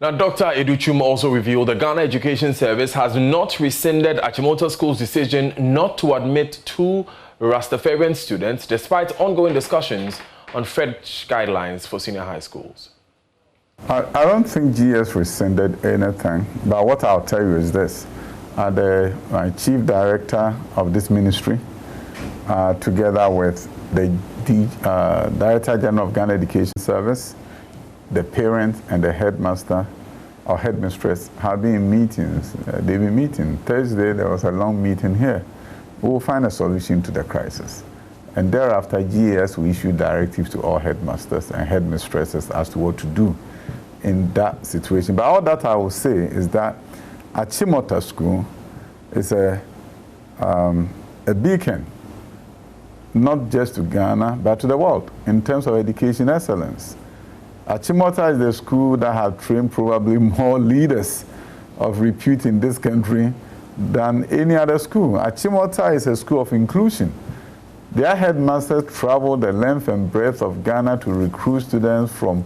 Now, Dr. Adutwum also revealed the Ghana Education Service has not rescinded Achimota School's decision not to admit 2 Rastafarian students, despite ongoing discussions on fresh guidelines for senior high schools. I don't think GES rescinded anything, but what I'll tell you is this. The chief director of this ministry, together with the Director General of Ghana Education Service, the parent and the headmaster or headmistress have been in meetings. They've been meeting. Thursday, there was a long meeting here. We will find a solution to the crisis. And thereafter, GES will issue directives to all headmasters and headmistresses as to what to do in that situation. But all that I will say is that Achimota School is a beacon, not just to Ghana, but to the world in terms of education excellence. Achimota is the school that has trained probably more leaders of repute in this country than any other school. Achimota is a school of inclusion. Their headmasters travel the length and breadth of Ghana to recruit students from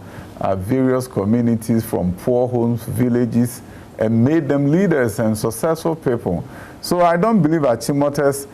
various communities, from poor homes, villages, and made them leaders and successful people. So I don't believe Achimota's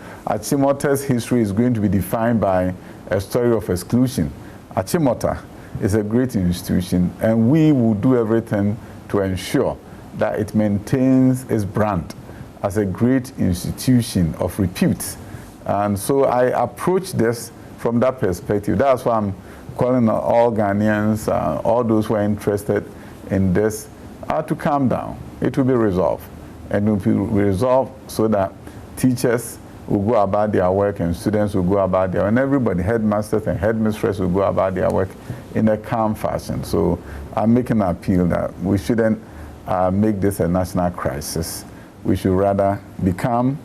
history is going to be defined by a story of exclusion. Achimota is a great institution, and we will do everything to ensure that it maintains its brand as a great institution of repute. And so I approach this from that perspective. That's why I'm calling on all Ghanaians, all those who are interested in this, to calm down. It will be resolved. And it will be resolved so that teachers will go about their work and students will go about their work, and everybody, headmasters and headmistresses, will go about their work in a calm fashion. So I'm making an appeal that we shouldn't make this a national crisis. We should rather be calm,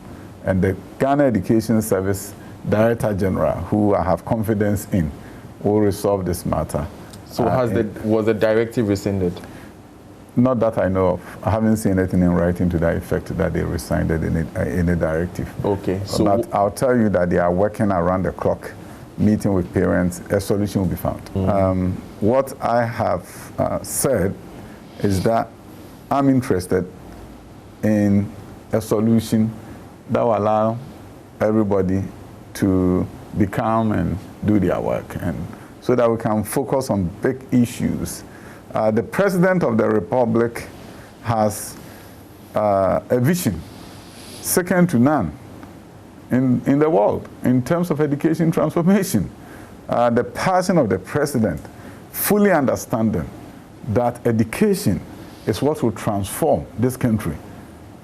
and the Ghana Education Service Director General, who I have confidence in, will resolve this matter. So was the directive rescinded? Not that I know of. I haven't seen anything in writing to that effect that they rescinded in a directive. Okay. So but I'll tell you that they are working around the clock, meeting with parents. A solution will be found. What I have said is that I'm interested in a solution that will allow everybody to be calm and do their work, and so that we can focus on big issues. The President of the Republic has a vision second to none in the world in terms of education transformation. The passion of the President, fully understanding that education is what will transform this country.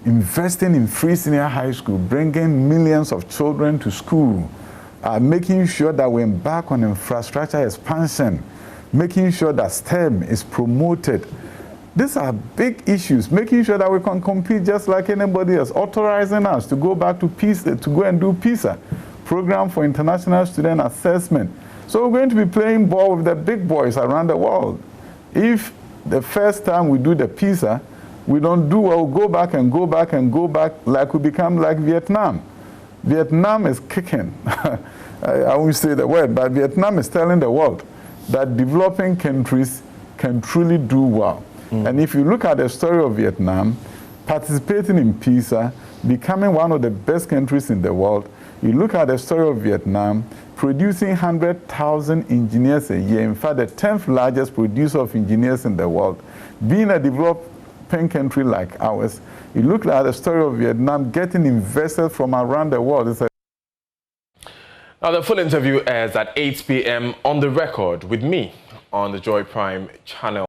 Investing in free senior high school, bringing millions of children to school, making sure that we embark on infrastructure expansion, making sure that STEM is promoted. These are big issues. Making sure that we can compete just like anybody else, authorizing us to go back to PISA, to go and do PISA, Program for International Student Assessment. So we're going to be playing ball with the big boys around the world. If the first time we do the PISA, we don't do well, go back and go back and go back, like we become like Vietnam. Vietnam is kicking. I won't say the word, but Vietnam is telling the world that developing countries can truly do well. And if you look at the story of Vietnam, participating in PISA, becoming one of the best countries in the world, you look at the story of Vietnam, producing 100,000 engineers a year, in fact the 10th largest producer of engineers in the world, being a developing country like ours, you look at the story of Vietnam getting investors from around the world. Now, the full interview airs at 8 p.m. on The Record with me on the Joy Prime channel.